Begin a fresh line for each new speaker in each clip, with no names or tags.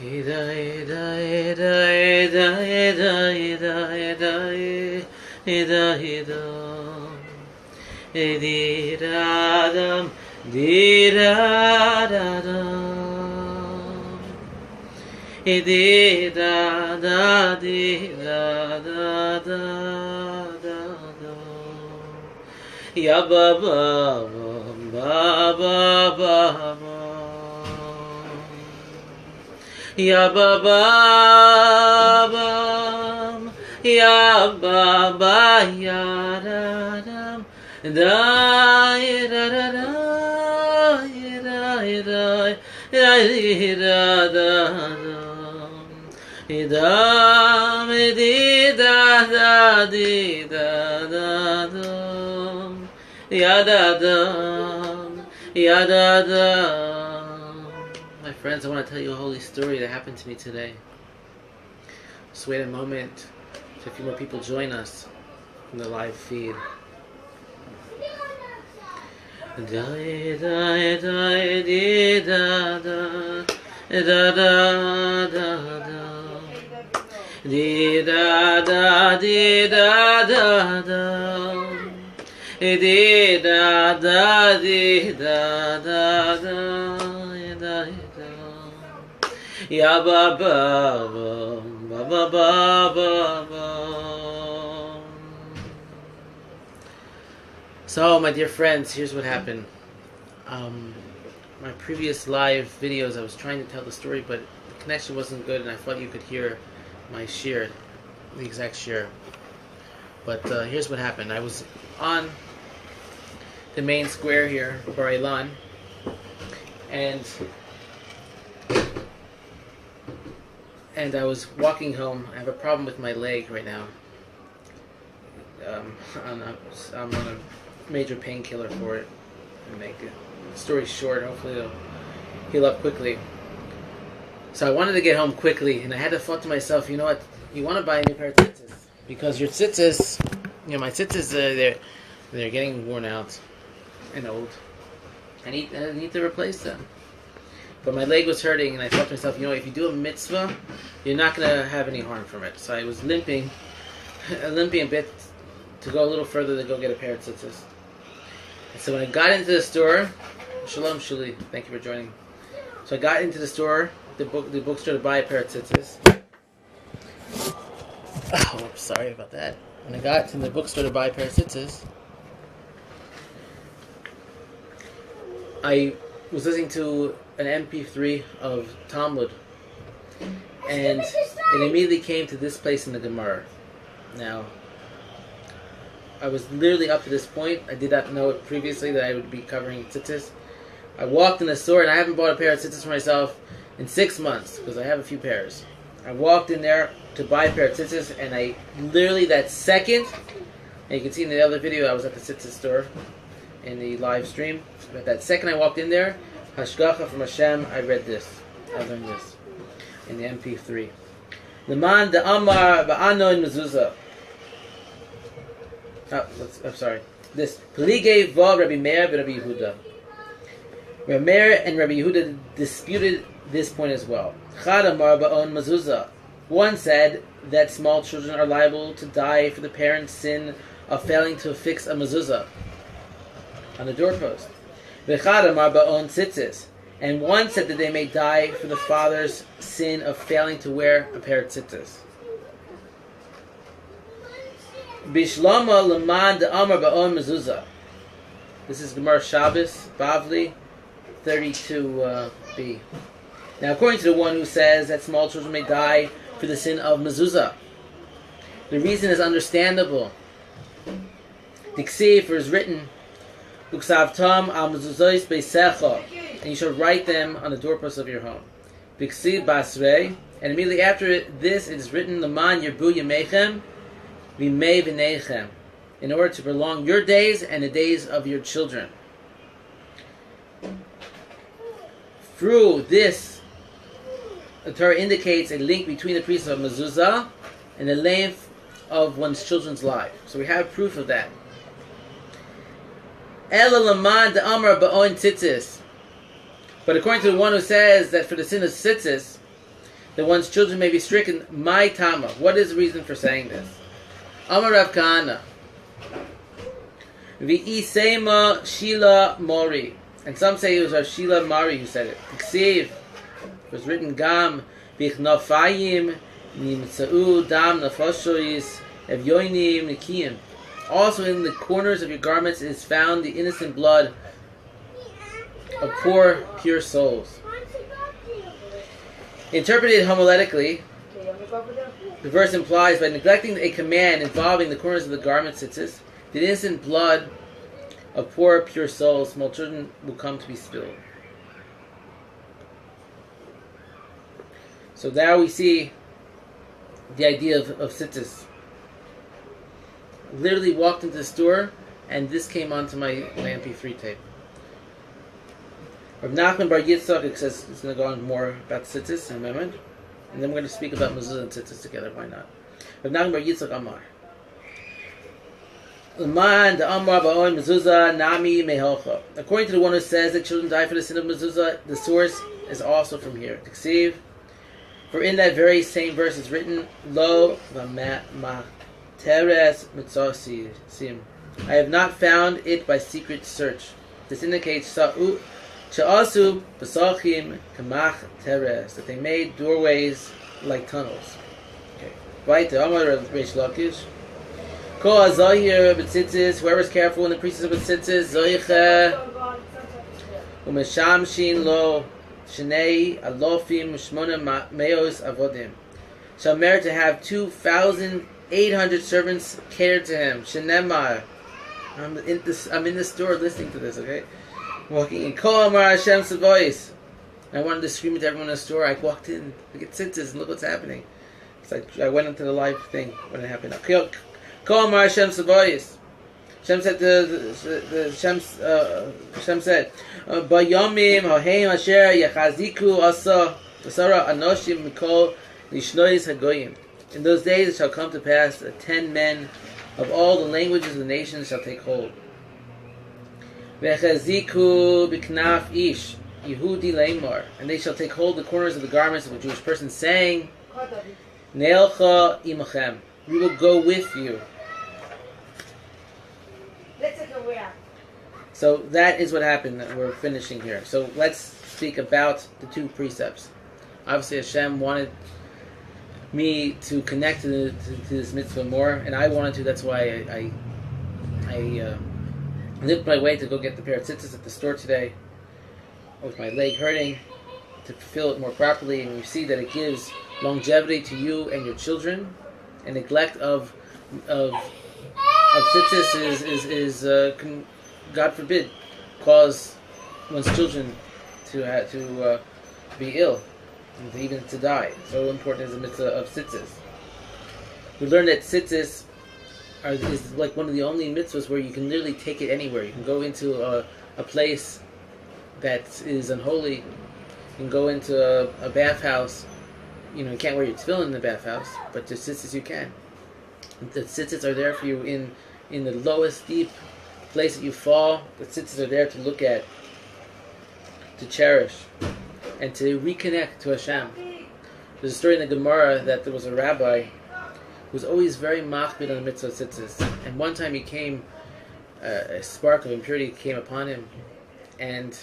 Ida, ida, ida, ida, ida, ida, ida, ida, ida. Di-da-dum, di-da-da-dum. Di-da-da, di-da-da-da-da-da-dum. Ya-ba-ba-bum, ba-ba-ba-bum. Ya-ba-ba-bum, ya-ba-ba-ya-da-dum. Da-da-da-da, da-da-da-da-da-dum. Idam, di-da-da-di-da-da-dum. Ya-da-dum, ya-da-dum. My friends, I want to tell you a holy story that happened to me today. Just wait a moment so a few more people join us from the live feed. Ya ba ba ba ba ba ba. So, my dear friends, here's what happened. My previous live videos, I was trying to tell the story, but the connection wasn't good, and I thought you could hear my shir, the exact shir. But here's what happened. I was on the main square here, Bar Ilan, and I was walking home. I have a problem with my leg right now. I'm on a major painkiller for it. And make the story short, hopefully it'll heal up quickly. So I wanted to get home quickly, and I had to thought to myself, you know what? You want to buy a new pair of tziztis because your tziztis, my tziztis, they're getting worn out and old. I need to replace them. But my leg was hurting, and I thought to myself, if you do a mitzvah, you're not going to have any harm from it. So I was limping a bit to go a little further to go get a pair of tziztis. And so when I got into the store, Shalom Shuli, thank you for joining. So I got into the store, the bookstore, to buy a pair of tziztis. Oh, I'm sorry about that. When I got to the bookstore to buy a pair of tziztis, I was listening to an MP3 of Talmud, and it immediately came to this place in the Gemara. Now, I was literally up to this point. I did not know it previously that I would be covering tziztis. I walked in the store, and I haven't bought a pair of tziztis for myself in 6 months because I have a few pairs. I walked in there to buy a pair of tziztis, and I literally that second, and you can see in the other video I was at the Tziztis store in the live stream. But that second I walked in there, Hashgacha from Hashem, I read this. I learned this in the MP3. Leman de Amar ba'ano in mezuzah. I'm sorry. This Pelige va Rabbi Meir and Rabbi Yehuda. Rabbi Meir and Rabbi Yehuda disputed this point as well. Chad amar ba'on mezuzah. One said that small children are liable to die for the parents' sin of failing to fix a mezuzah on the doorpost. V'chad amar ba'on tzitzis. And one said that they may die for the father's sin of failing to wear a pair of tzitzis. Bishlama leman de amar ba'on mezuzah. This is Gemara Shabbos, Bavli, 32b. Now, according to the one who says that small children may die for the sin of mezuzah, the reason is understandable. Diksiv, for it is written, Uksavtam al mezuzos beisecha, and you shall write them on the doorposts of your home. Diksiv basrei, and immediately after this it is written, Leman yerbu yemechem v'mei v'neichem, in order to prolong your days and the days of your children. Through this, the Torah indicates a link between the priesthood of mezuzah and the length of one's children's life. So we have proof of that. Ela laman de amar ba'on tzitzis. But according to the one who says that for the sin of tzitzis, that one's children may be stricken. My Tama. What is the reason for saying this? Amar Rav Kahana. V'isema Shila Mori. And some say it was Rav Shila Mari who said it. Ksiv. It was written Gam Bichnafayim Nimtsa'u Dam Nafashois Evyoinim Nikiyim. Also in the corners of your garments is found the innocent blood of poor, pure souls. Interpreted homiletically, the verse implies by neglecting a command involving the corners of the garment tzitzis, the innocent blood of poor, pure souls, small children, will come to be spilled. So now we see the idea of tzitzis. Literally walked into the store, and this came onto my MP3 tape. Rav Nachman Bar Yitzchak says it's going to go on more about tzitzis in a moment, and then we're going to speak about mezuzah and tzitzis together. Why not? Rav Nachman Bar Yitzchak Amar. According to the one who says that children die for the sin of mezuzah, the source is also from here. Tiksiv. For in that very same verse is written, Lo Teres Mitzosim. I have not found it by secret search. This indicates Sha'asu Pesachim Kamach Teres, that they made doorways like tunnels. Okay. Right, the Amar of Reish Lakish. Ko Azahir B'tzitzis, whoever's careful in the precepts of B'tzitzis, Zoiche Umeshamshin Lo Shnei Alofim Shmona Meos Avodim, shall merit to have 2,800 servants catered to him. Shenemar. I'm in the store listening to this, okay? Walking in. Kol Amar Hashem Savois. I wanted to scream at everyone in the store. I walked in to get tzitzis and look what's happening. It's like I went into the live thing when it happened. Kol Amar Hashem Savois. Hashem said Hashem said, Bayomim Hoheim Asher Yachaziku Asa Asara Anoshim Mikol Lishnois Hagoyim. In those days it shall come to pass that 10 men of all the languages of the nations shall take hold. Vechaziku Biknaf Ish Yehudi Leimar, and they shall take hold the corners of the garments of a Jewish person, saying, Neilcha Imachem, we will go with you. So that is what happened. We're finishing here. So let's speak about the two precepts. Obviously Hashem wanted me to connect to this mitzvah more, and I wanted to. That's why I lived my way to go get the pair of tzitzis at the store today with my leg hurting, to fulfill it more properly. And you see that it gives longevity to you and your children, and neglect of tzitzis is God forbid, cause one's children to be ill, and even to die. So important is the mitzvah of tzitzis. We learned that tzitzis is like one of the only mitzvahs where you can literally take it anywhere. You can go into a place that is unholy. You can go into a bathhouse. You know, you can't wear your tefillin in the bathhouse, but the tzitzis you can. The tzitzis are there for you in the lowest deep place that you fall. The tzitzis are there to look at, to cherish, and to reconnect to Hashem. There's a story in the Gemara that there was a rabbi who was always very machmid on the mitzvah of tzitzis. And one time a spark of impurity came upon him, and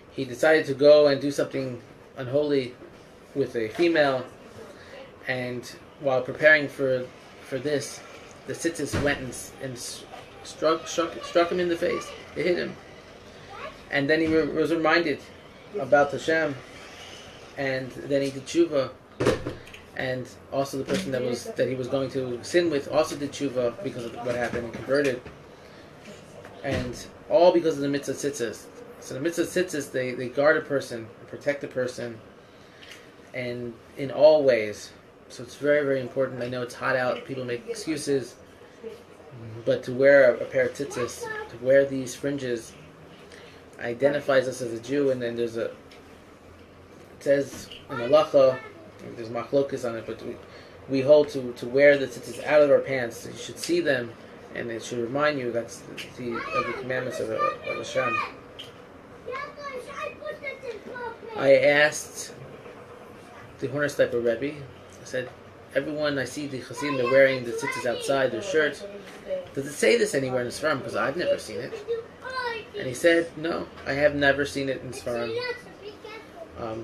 he decided to go and do something unholy with a female. And while preparing for this, the tzitzis went and struck him in the face. It hit him, and then he was reminded about Hashem, and then he did tshuva, and also the person that he was going to sin with also did tshuva because of what happened and converted, and all because of the mitzvah tzitzis. So the mitzvah tzitzis, they guard a person, protect a person, and in all ways. So it's very, very important. I know it's hot out, people make excuses, but to wear a pair of tzitzis, to wear these fringes, identifies us as a Jew. And then it says in halacha, there's machlokas on it, but we hold to wear the tzitzis out of our pants. So you should see them, and it should remind you that's the commandments of Hashem. I asked the Hornersteiper Rebbe. I said, everyone I see the Hasidim, they're wearing the tzitzis outside, their shirts. Does it say this anywhere in Sfarim? Because I've never seen it. And he said, no, I have never seen it in Sfarim.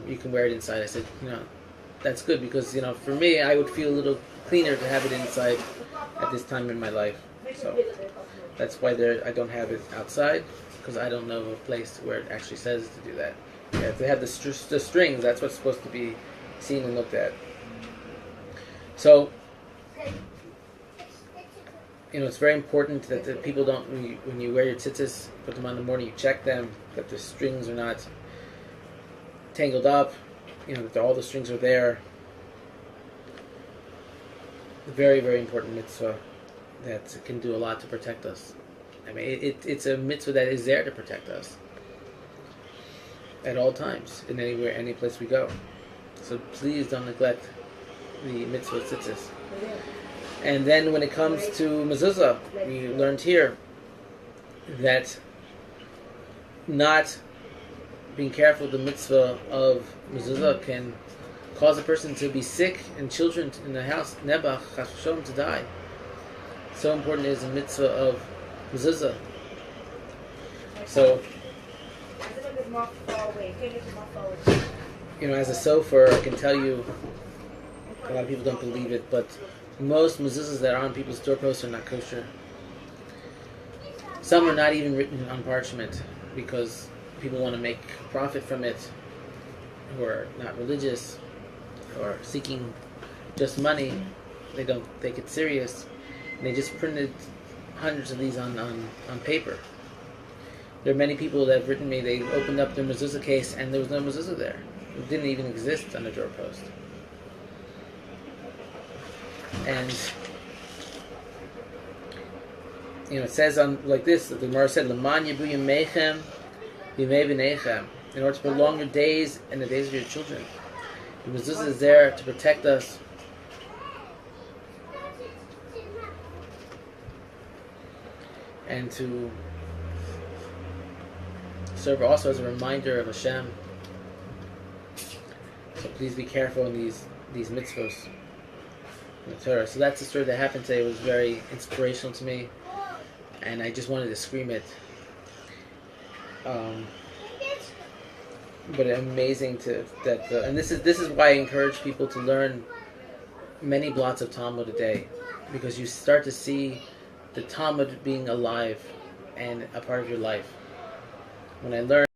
You can wear it inside. I said, that's good because, for me, I would feel a little cleaner to have it inside at this time in my life. So that's why I don't have it outside, because I don't know of a place where it actually says to do that. Yeah, if they have the strings, that's what's supposed to be seen and looked at. So, it's very important that the people don't, when you wear your tzitzis, put them on in the morning, you check them, that the strings are not tangled up, that all the strings are there. A very, very important mitzvah that can do a lot to protect us. I mean, it's a mitzvah that is there to protect us at all times, in any place we go. So please don't neglect the mitzvah tzitzis. And then when it comes to mezuzah, we learned here that not being careful with the mitzvah of mezuzah can cause a person to be sick and children in the house, nebach, chas v'sholom, to die. So important is the mitzvah of mezuzah. So, as a sofer, I can tell you, a lot of people don't believe it, but most mezuzahs that are on people's doorposts are not kosher. Some are not even written on parchment because people want to make profit from it, who are not religious or seeking just money. They don't take it serious. And they just printed hundreds of these on paper. There are many people that have written me, they opened up their mezuzah case and there was no mezuzah there. It didn't even exist on the doorpost. And it says like this, the Gemara said, "L'man yibu yemechem yimei b'neichem," in order to prolong your days and the days of your children. The mezuzah is there to protect us. And to serve also as a reminder of Hashem. So please be careful in these mitzvahs in the Torah. So that's the story that happened today. It was very inspirational to me, and I just wanted to scream it. But amazing and this is why I encourage people to learn many blots of Talmud a day, because you start to see the Talmud being alive and a part of your life. When I learned